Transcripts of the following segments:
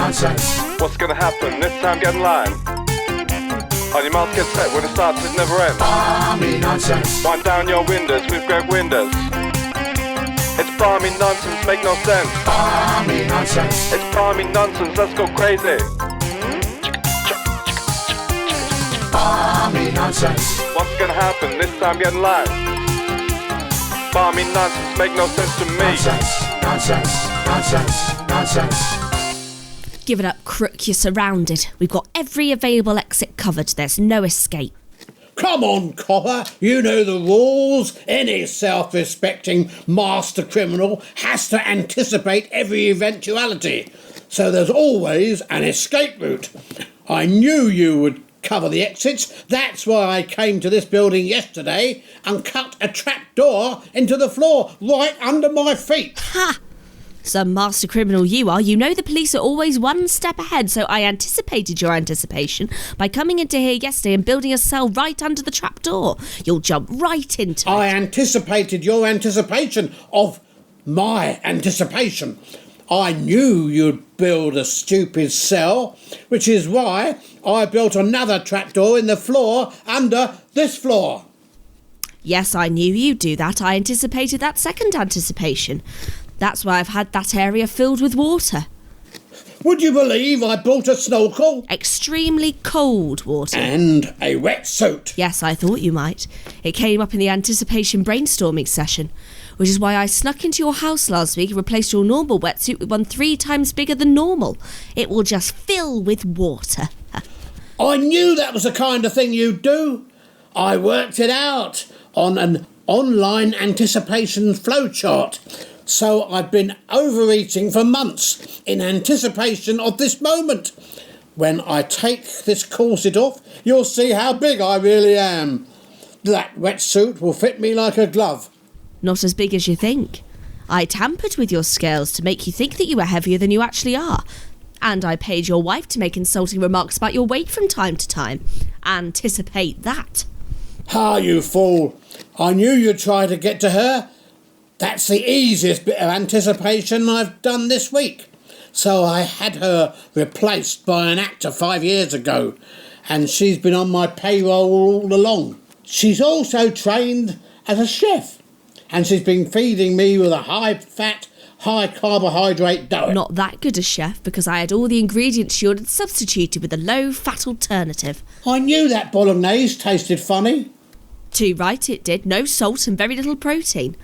Nonsense. What's gonna happen this time? Get in line. On your mouth get set when it starts, it never ends. Barmy Nonsense. Wind down your windows with great windows. It's Barmy Nonsense, make no sense. Barmy Nonsense. It's Barmy Nonsense, let's go crazy. Barmy Nonsense. What's gonna happen this time? Get in line. Barmy Nonsense, make no sense to me. Nonsense. Nonsense. Nonsense. Nonsense. Give it up, crook, you're surrounded. We've got every available exit covered. There's no escape. Come on, copper, you know the rules. Any self-respecting master criminal has to anticipate every eventuality. So there's always an escape route. I knew you would cover the exits. That's why I came to this building yesterday and cut a trap door into the floor right under my feet. Ha! Some master criminal you are. You know the police are always one step ahead, so I anticipated your anticipation by coming into here yesterday and building a cell right under the trapdoor. You'll jump right into it. I anticipated your anticipation of my anticipation. I knew you'd build a stupid cell, which is why I built another trapdoor in the floor under this floor. Yes, I knew you'd do that. I anticipated that second anticipation. That's why I've had that area filled with water. Would you believe I bought a snorkel? Extremely cold water. And a wetsuit. Yes, I thought you might. It came up in the anticipation brainstorming session, which is why I snuck into your house last week and replaced your normal wetsuit with one 3 times bigger than normal. It will just fill with water. I knew that was the kind of thing you'd do. I worked it out on an online anticipation flowchart. So I've been overeating for months in anticipation of this moment. When I take this corset off, you'll see how big I really am. That wetsuit will fit me like a glove. Not as big as you think. I tampered with your scales to make you think that you were heavier than you actually are. And I paid your wife to make insulting remarks about your weight from time to time. Anticipate that. Ah, you fool. I knew you'd try to get to her. That's the easiest bit of anticipation I've done this week. So I had her replaced by an actor 5 years ago, and she's been on my payroll all along. She's also trained as a chef, and she's been feeding me with a high-fat, high-carbohydrate diet. Not that good a chef, because I had all the ingredients you ordered substituted with a low-fat alternative. I knew that bolognese tasted funny. Too right it did. No salt and very little protein.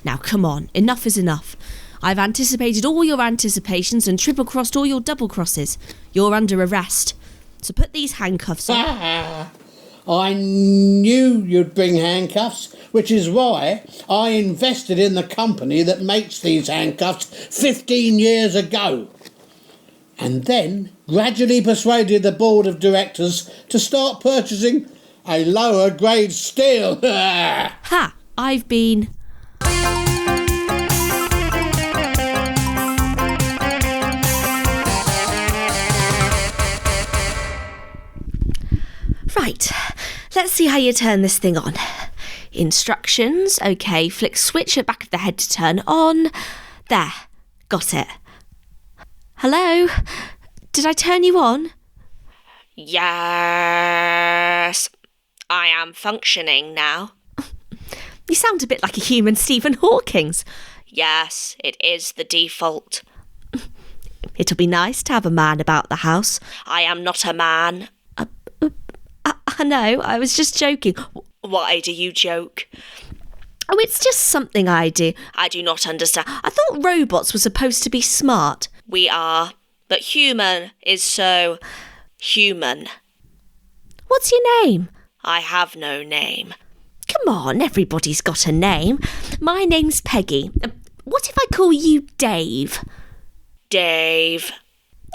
Now, come on, enough is enough. I've anticipated all your anticipations and triple-crossed all your double-crosses. You're under arrest. So put these handcuffs on. I knew you'd bring handcuffs, which is why I invested in the company that makes these handcuffs 15 years ago. And then gradually persuaded the board of directors to start purchasing a lower-grade steel. Ha! I've been... Right, let's see how you turn this thing on. Instructions, OK, flick switch at back of the head to turn on. There, got it. Hello? Did I turn you on? Yes, I am functioning now. You sound a bit like a human Stephen Hawking's. Yes, it is the default. It'll be nice to have a man about the house. I am not a man. I know, I was just joking. Why do you joke? Oh, it's just something I do. I do not understand. I thought robots were supposed to be smart. We are, but human is so human. What's your name? I have no name. Come on, everybody's got a name. My name's Peggy. What if I call you Dave? Dave.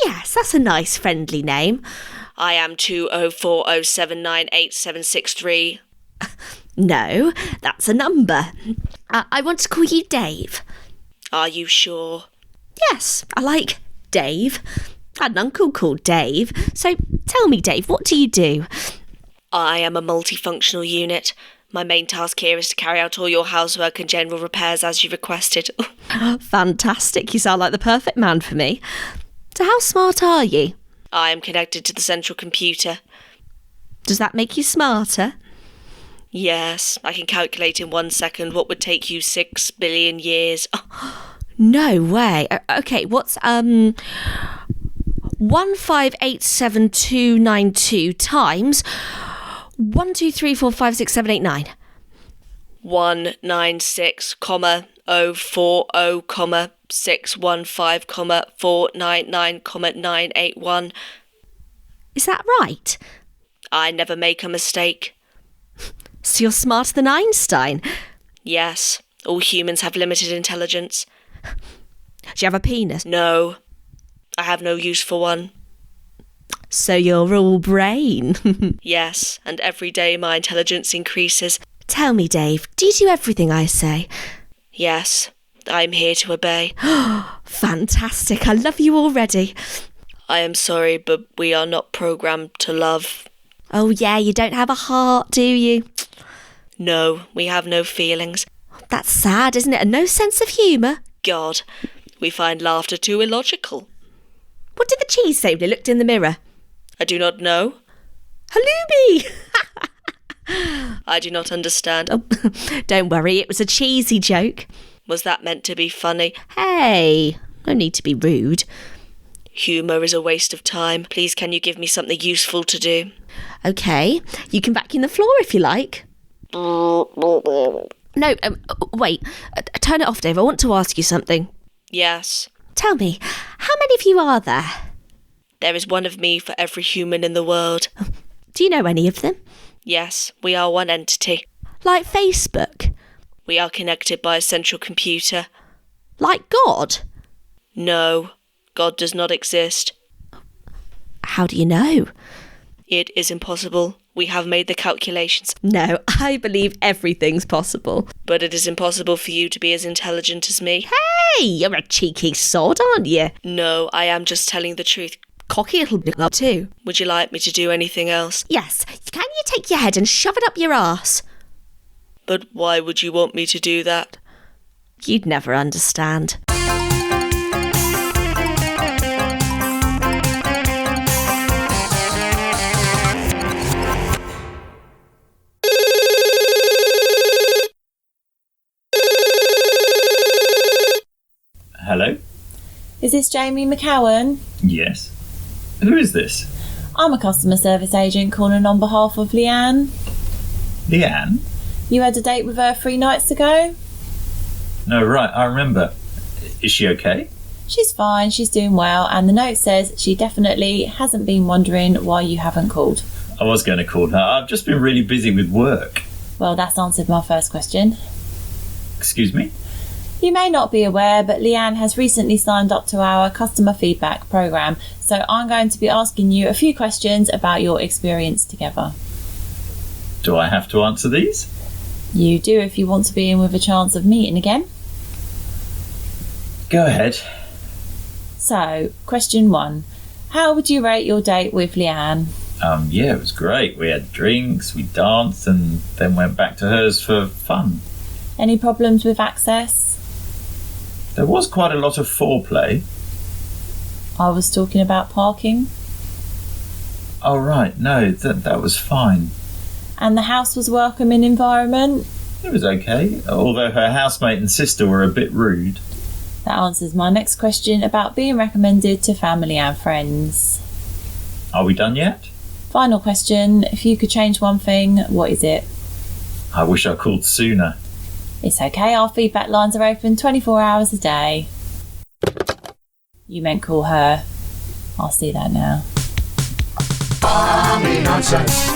Yes, that's a nice, friendly name. I am 20407987763. No, that's a number. I want to call you Dave. Are you sure? Yes, I like Dave. I had an uncle called Dave. So tell me, Dave, what do you do? I am a multifunctional unit. My main task here is to carry out all your housework and general repairs as you requested. Fantastic. You sound like the perfect man for me. So how smart are you? I am connected to the central computer. Does that make you smarter? Yes, I can calculate in 1 second what would take you 6 billion years. No way. Okay, what's 1587292 times 1 2 3 4 5 6 7 8 9? 196,040,615,499,981. Is that right? I never make a mistake. So you're smarter than Einstein? Yes, all humans have limited intelligence. Do you have a penis? No, I have no use for one. So you're all brain. Yes, and every day my intelligence increases. Tell me, Dave, do you do everything I say? Yes, I'm here to obey. Fantastic, I love you already. I am sorry, but we are not programmed to love. Oh yeah, you don't have a heart, do you? No, we have no feelings. That's sad, isn't it? And no sense of humour. God, we find laughter too illogical. What did the cheese say when he looked in the mirror? I do not know. Halloumi! I do not understand. Oh, don't worry, it was a cheesy joke. Was that meant to be funny? Hey, no need to be rude. Humour is a waste of time. Please, can you give me something useful to do? Okay, you can vacuum the floor if you like. No, wait. Turn it off, Dave. I want to ask you something. Yes. Tell me, how many of you are there? There is one of me for every human in the world. Do you know any of them? Yes, we are one entity. Like Facebook? We are connected by a central computer. Like God? No, God does not exist. How do you know? It is impossible. We have made the calculations. No, I believe everything's possible. But it is impossible for you to be as intelligent as me. Hey, you're a cheeky sod, aren't you? No, I am just telling the truth. Cocky little bit too. Would you like me to do anything else? Yes, can you take your head and shove it up your arse? But why would you want me to do that? You'd never understand. Hello? Is this Jamie McCowan? Yes. Who is this? I'm a customer service agent calling on behalf of Leanne. Leanne? You had a date with her 3 nights ago? No, right, I remember. Is she okay? She's fine, she's doing well, and the note says she definitely hasn't been wondering why you haven't called. I was going to call her. I've just been really busy with work. Well, that's answered my first question. Excuse me? You may not be aware, but Leanne has recently signed up to our customer feedback programme, so I'm going to be asking you a few questions about your experience together. Do I have to answer these? You do if you want to be in with a chance of meeting again. Go ahead. So, question 1. How would you rate your date with Leanne? Yeah, it was great. We had drinks, we danced, and then went back to hers for fun. Any problems with access? There was quite a lot of foreplay. I was talking about parking. Oh, right, no, that was fine. And the house was welcoming environment? It was okay, although her housemate and sister were a bit rude. That answers my next question about being recommended to family and friends. Are we done yet? Final question, if you could change one thing, what is it? I wish I called sooner. It's okay, our feedback lines are open 24 hours a day. You meant call her. I'll see that now. Barmy Nonsense.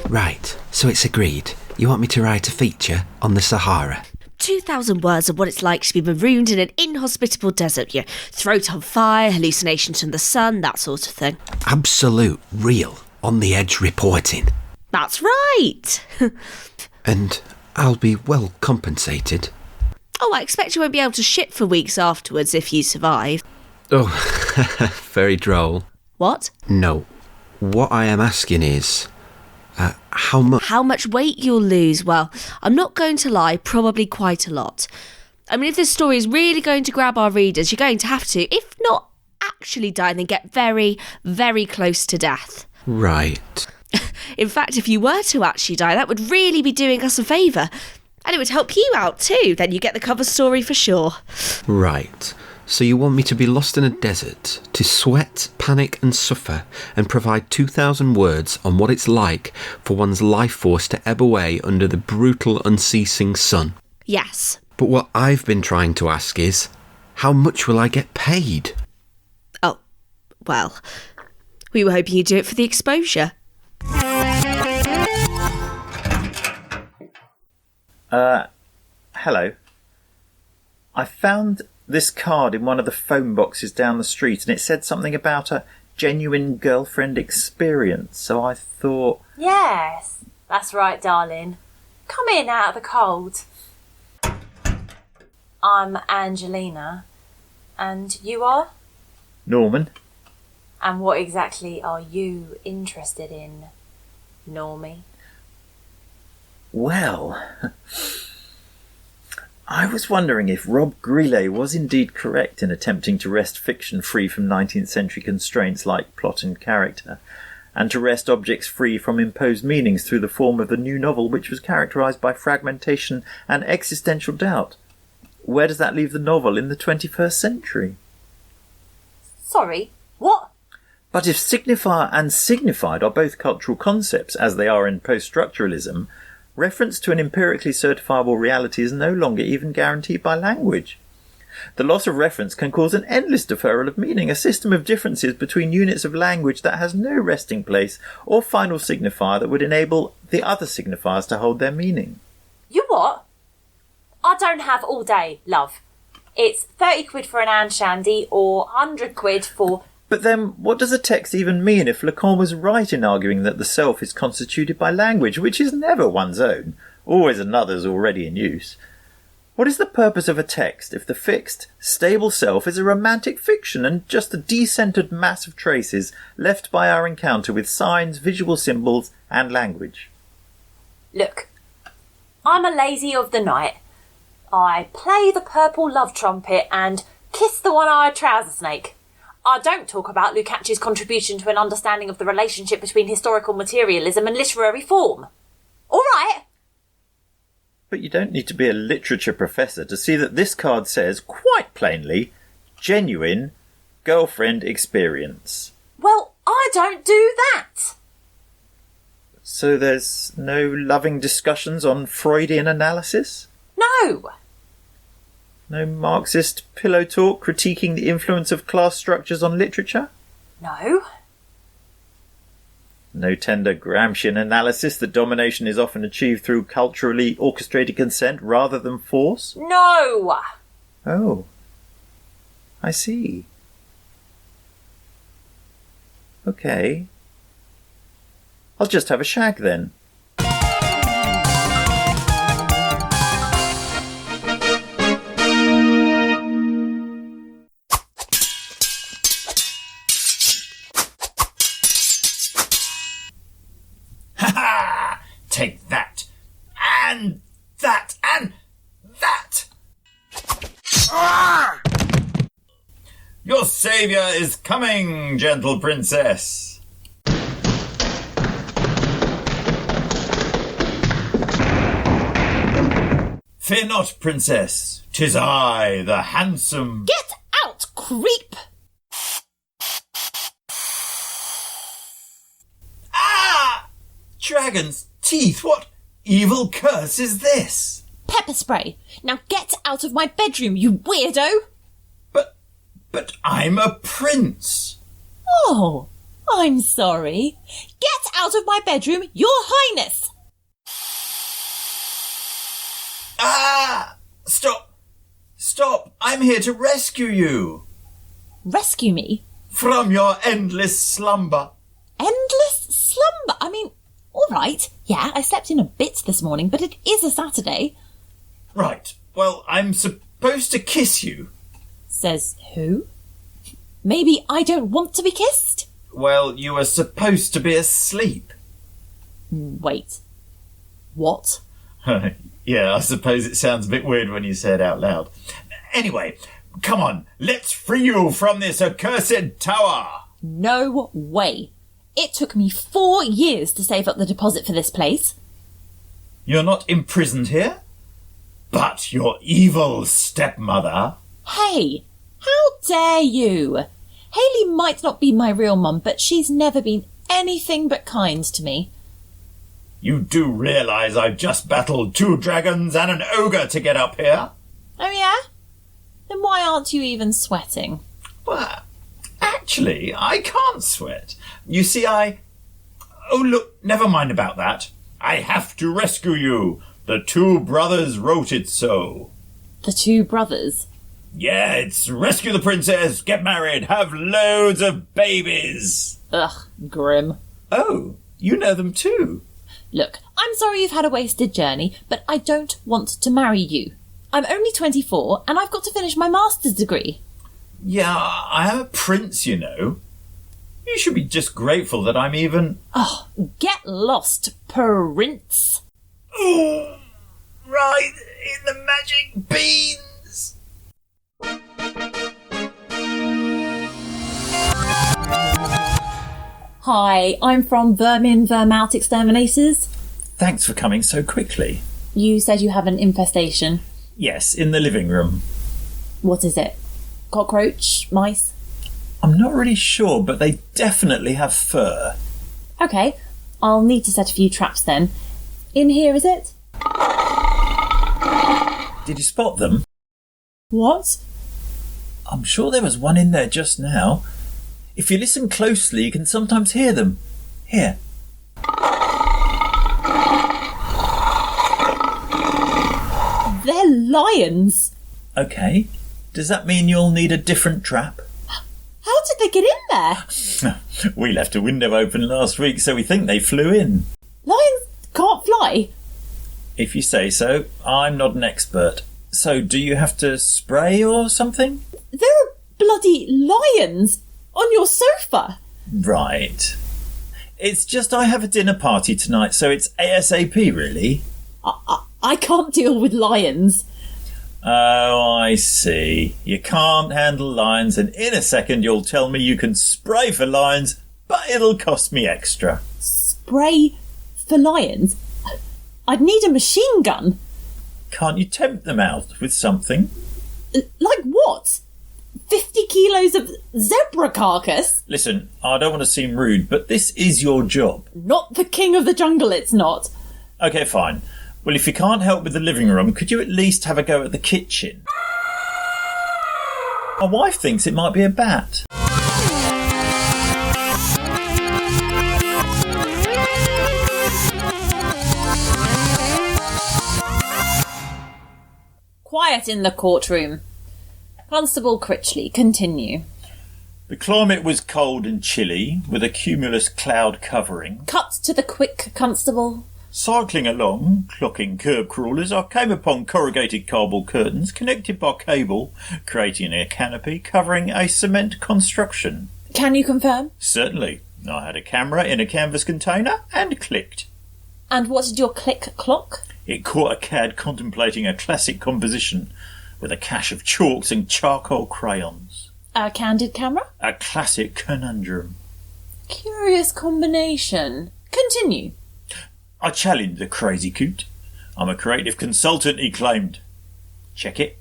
Right, so it's agreed. You want me to write a feature on the Sahara? 2,000 words of what it's like to be marooned in an inhospitable desert. Your throat on fire, hallucinations from the sun, that sort of thing. Absolute, real, on-the-edge reporting. That's right. And I'll be well compensated. Oh, I expect you won't be able to shit for weeks afterwards if you survive. Oh, very droll. What? No. What I am asking is, how much... How much weight you'll lose? Well, I'm not going to lie, probably quite a lot. I mean, if this story is really going to grab our readers, you're going to have to, if not actually die, then get very, very close to death. Right. In fact, if you were to actually die, that would really be doing us a favour. And it would help you out too. Then you get the cover story for sure. Right. So you want me to be lost in a desert, to sweat, panic and suffer, and provide 2,000 words on what it's like for one's life force to ebb away under the brutal, unceasing sun? Yes. But what I've been trying to ask is, how much will I get paid? Oh, well, we were hoping you'd do it for the exposure. Hello. I found this card in one of the phone boxes down the street, and it said something about a genuine girlfriend experience, so I thought... Yes, that's right, darling. Come in out of the cold. I'm Angelina. And you are? Norman? And what exactly are you interested in, Normie? Well... I was wondering if Rob Grillet was indeed correct in attempting to wrest fiction free from 19th century constraints like plot and character, and to wrest objects free from imposed meanings through the form of the new novel, which was characterised by fragmentation and existential doubt. Where does that leave the novel in the 21st century? Sorry, what? But if signifier and signified are both cultural concepts, as they are in post-structuralism, reference to an empirically certifiable reality is no longer even guaranteed by language. The loss of reference can cause an endless deferral of meaning, a system of differences between units of language that has no resting place or final signifier that would enable the other signifiers to hold their meaning. You what? I don't have all day, love. It's 30 quid for an Anne Shandy or 100 quid for... But then, what does a text even mean if Lacan was right in arguing that the self is constituted by language, which is never one's own, always another's already in use? What is the purpose of a text if the fixed, stable self is a romantic fiction and just a decentered mass of traces left by our encounter with signs, visual symbols, and language? Look, I'm a lazy of the night. I play the purple love trumpet and kiss the one-eyed trouser snake. I don't talk about Lukács's contribution to an understanding of the relationship between historical materialism and literary form. All right? But you don't need to be a literature professor to see that this card says, quite plainly, genuine girlfriend experience. Well, I don't do that. So there's no loving discussions on Freudian analysis? No. No Marxist pillow talk critiquing the influence of class structures on literature? No. No tender Gramscian analysis that domination is often achieved through culturally orchestrated consent rather than force? No. Oh. I see. Okay. I'll just have a shag then. Take that, and that, and that! Ah! Your saviour is coming, gentle princess. Fear not, princess, 'tis I, the handsome... Get out, creep! Ah! Dragon's teeth, what evil curse is this? Pepper spray. Now get out of my bedroom, you weirdo! But I'm a prince. Oh, I'm sorry. Get out of my bedroom, Your Highness! Ah! Stop! I'm here to rescue you. Rescue me? From your endless slumber. Endless slumber? I mean, all right. Yeah, I slept in a bit this morning, but it is a Saturday. Right. Well, I'm supposed to kiss you. Says who? Maybe I don't want to be kissed? Well, you were supposed to be asleep. Wait. What? Yeah, I suppose it sounds a bit weird when you say it out loud. Anyway, come on, let's free you from this accursed tower. No way. It took me 4 years to save up the deposit for this place. You're not imprisoned here? But your evil stepmother... Hey, how dare you? Hayley might not be my real mum, but she's never been anything but kind to me. You do realise I've just battled 2 dragons and an ogre to get up here? Oh yeah? Then why aren't you even sweating? Well, actually, I can't sweat. You see, Oh, look, never mind about that. I have to rescue you. The 2 brothers wrote it so. The 2 brothers? Yeah, it's rescue the princess, get married, have loads of babies. Ugh, grim. Oh, you know them too? Look, I'm sorry you've had a wasted journey, but I don't want to marry you. I'm only 24 and I've got to finish my master's degree. Yeah, I am a prince, you know. You should be just grateful that I'm even... Oh, get lost, prince. Oh, right in the magic beans. Hi, I'm from Vermouth Exterminators. Thanks for coming so quickly. You said you have an infestation. Yes, in the living room. What is it? Cockroach? Mice? I'm not really sure, but they definitely have fur. Okay, I'll need to set a few traps then. In here, is it? Did you spot them? What? I'm sure there was one in there just now. If you listen closely, you can sometimes hear them. Here. They're lions! Okay. Does that mean you'll need a different trap? How did they get in there? We left a window open last week, so we think they flew in. Lions can't fly. If you say so. I'm not an expert. So, do you have to spray or something? There are bloody lions on your sofa. Right. It's just I have a dinner party tonight, so it's ASAP, really. I can't deal with lions. Oh, I see. You can't handle lions, and in a second you'll tell me you can spray for lions, but it'll cost me extra. Spray for lions? I'd need a machine gun. Can't you tempt them out with something? Like what? 50 kilos of zebra carcass? Listen, I don't want to seem rude, but this is your job. Not the king of the jungle, it's not. Okay, fine. Well, if you can't help with the living room, could you at least have a go at the kitchen? My wife thinks it might be a bat. Quiet in the courtroom. Constable Critchley, continue. The climate was cold and chilly, with a cumulus cloud covering. Cut to the quick, Constable. Cycling along, clocking curb crawlers, I came upon corrugated cardboard curtains connected by cable, creating a canopy covering a cement construction. Can you confirm? Certainly. I had a camera in a canvas container and clicked. And what did your click clock? It caught a cad contemplating a classic composition with a cache of chalks and charcoal crayons. A candid camera? A classic conundrum. Curious combination. Continue. I challenged the crazy coot. I'm a creative consultant, he claimed. Check it.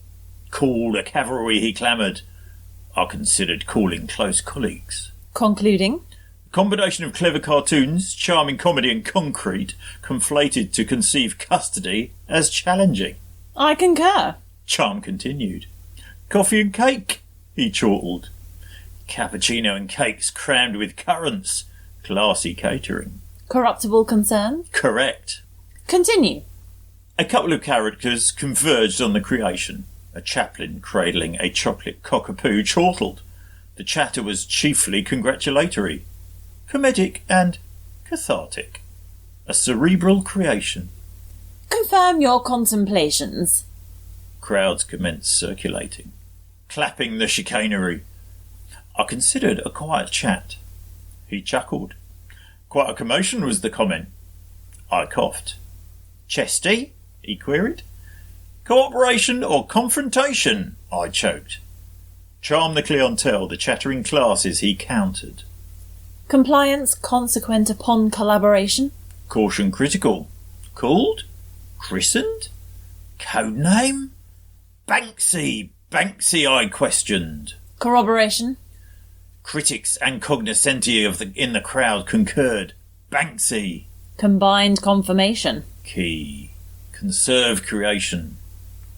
Call the cavalry, he clamoured. I considered calling close colleagues. Concluding. A combination of clever cartoons, charming comedy and concrete conflated to conceive custody as challenging. I concur. Charm continued. Coffee and cake, he chortled. Cappuccino and cakes crammed with currants. Classy catering. Corruptible concern? Correct. Continue. A couple of characters converged on the creation. A chaplain cradling a chocolate cockapoo chortled. The chatter was chiefly congratulatory, comedic and cathartic. A cerebral creation. Confirm your contemplations. Crowds commenced circulating, clapping the chicanery. I considered a quiet chat. He chuckled. Quite a commotion was the comment. I coughed. Chesty? he queried. Cooperation or confrontation? I choked. Charm the clientele, the chattering classes, he countered. Compliance consequent upon collaboration. Caution critical. Called? Christened? Code name? Banksy, I questioned. Corroboration. Critics and cognoscenti in the crowd concurred. Banksy. Combined confirmation. Key. Conserve creation.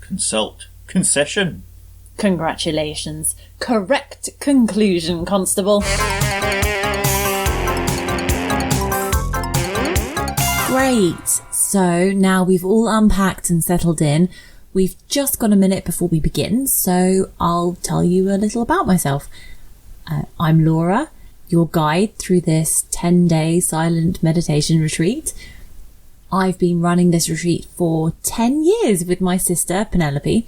Consult. Concession. Congratulations. Correct conclusion, Constable. Great. So now we've all unpacked and settled in. We've just got a minute before we begin, so I'll tell you a little about myself. I'm Laura, your guide through this 10-day silent meditation retreat. I've been running this retreat for 10 years with my sister, Penelope,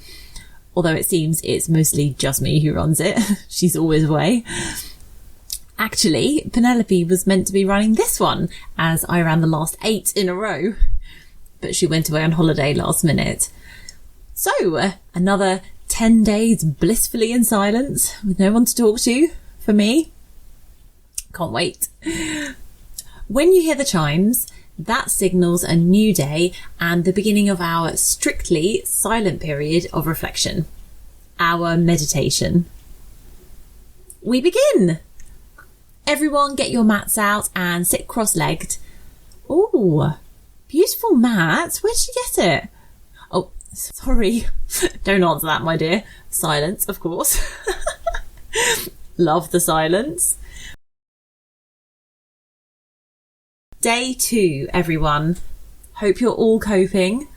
although it seems it's mostly just me who runs it. She's always away. Actually, Penelope was meant to be running this one, as I ran the last 8 in a row, but she went away on holiday last minute. So, another 10 days blissfully in silence, with no one to talk to, for me. Can't wait. When you hear the chimes, that signals a new day and the beginning of our strictly silent period of reflection. Our meditation. We begin! Everyone get your mats out and sit cross-legged. Ooh, beautiful mat. Where did you get it? Oh, sorry. Don't answer that, my dear. Silence, of course. Love the silence. Day 2, everyone. Hope you're all coping.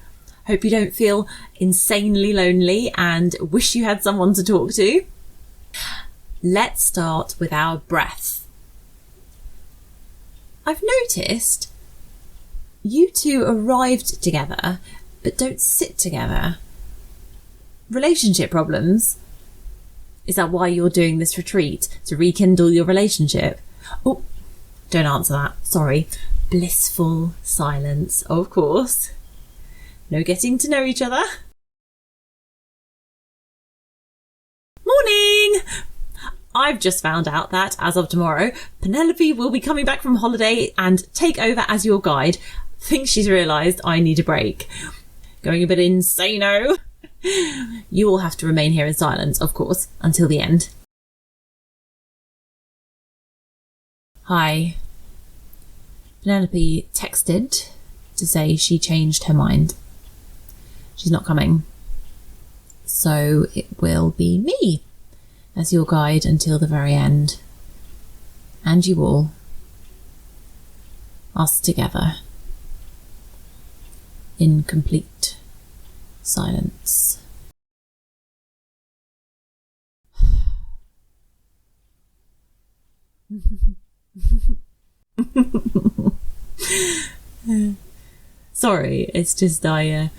Hope you don't feel insanely lonely and wish you had someone to talk to. Let's start with our breath. I've noticed you two arrived together, but don't sit together. Relationship problems? Is that why you're doing this retreat? To rekindle your relationship? Oh, don't answer that. Sorry. Blissful silence, of course. No getting to know each other. Morning! I've just found out that, as of tomorrow, Penelope will be coming back from holiday and take over as your guide. Think she's realised I need a break. Going a bit insano. You all have to remain here in silence, of course, until the end. Hi. Penelope texted to say she changed her mind. She's not coming. So it will be me as your guide until the very end. And you all. Us together. In complete silence. Sorry, it's just I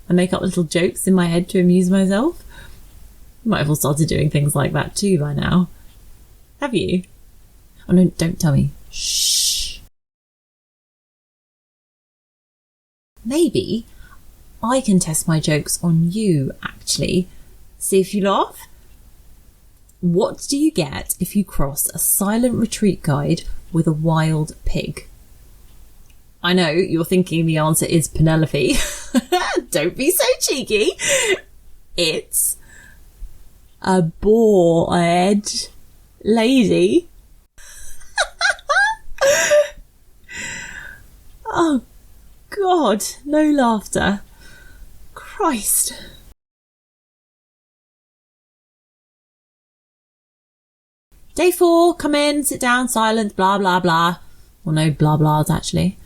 make up little jokes in my head to amuse myself. You might have all started doing things like that too by now. Have you? Oh no, don't tell me. Shh. Maybe I can test my jokes on you, actually. See if you laugh. What do you get if you cross a silent retreat guide with a wild pig? I know you're thinking the answer is Penelope. Don't be so cheeky. It's a bored lady. Oh, God, no laughter. Christ. Day 4, come in, sit down, silent, blah, blah, blah. Well, no blah, blahs, actually.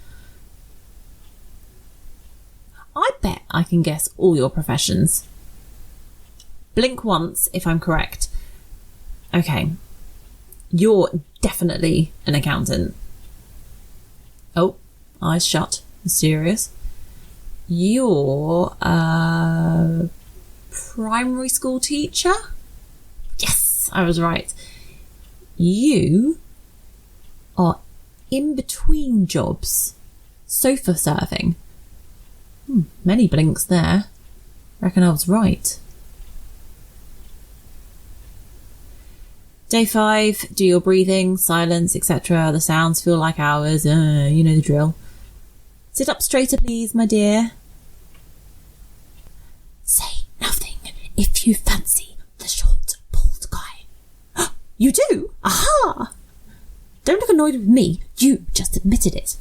I bet I can guess all your professions. Blink once if I'm correct. Okay. You're definitely an accountant. Oh, eyes shut. Mysterious. You're a primary school teacher? Yes, I was right. You are in between jobs. Sofa serving. Many blinks there. Reckon I was right. Day 5, do your breathing, silence, etc. The sounds feel like hours. You know the drill. Sit up straighter, please, my dear. Say nothing if you fancy the short, bald guy. You do? Aha! Don't look annoyed with me. You just admitted it.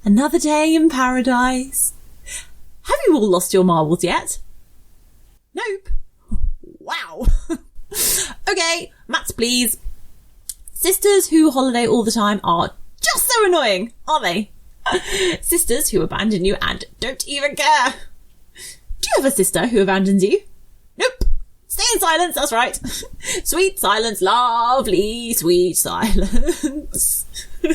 Another day in paradise. Have you all lost your marbles yet? Nope. Wow. Okay, maths please. Sisters who holiday all the time are just so annoying, aren't they? Sisters who abandon you and don't even care. Do you have a sister who abandons you? Nope. Stay in silence, that's right. Sweet silence, lovely, sweet silence. Do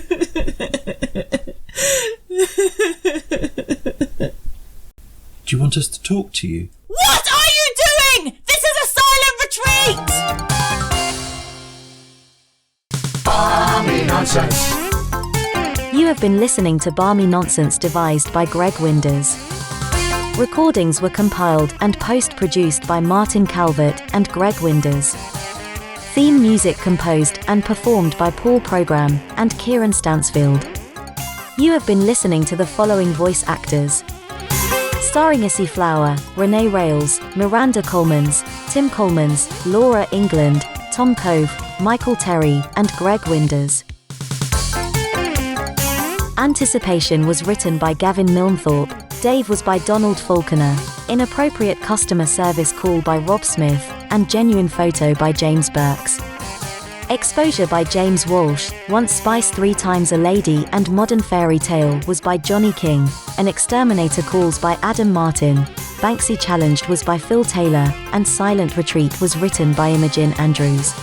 you want us to talk to you? What are you doing? This is a silent retreat! Barmy Nonsense. You have been listening to Barmy Nonsense devised by Greg Winders. Recordings were compiled and post-produced by Martin Calvert and Greg Winders. Theme music composed and performed by Paul Program and Kieran Stansfield. You have been listening to the following voice actors. Starring Issy Flower, Renee Rayles, Miranda Colmans, Tim Colmans, Laura England, Tom Cove, Michael Terry, and Greg Winders. Anticipation was written by Gavin Milnthorpe. Dave was by Donald Falconer. Inappropriate customer service call by Rob Smyth, and genuine photo by James Burkes. Exposure by James Walsh. Once Spice 3 Times a Lady and Modern Fairy Tale was by Jonny King. An Exterminator calls by Adam Martin. Banksy Challenged was by Phil Taylor, and Silent Retreat was written by Imogen Andrews.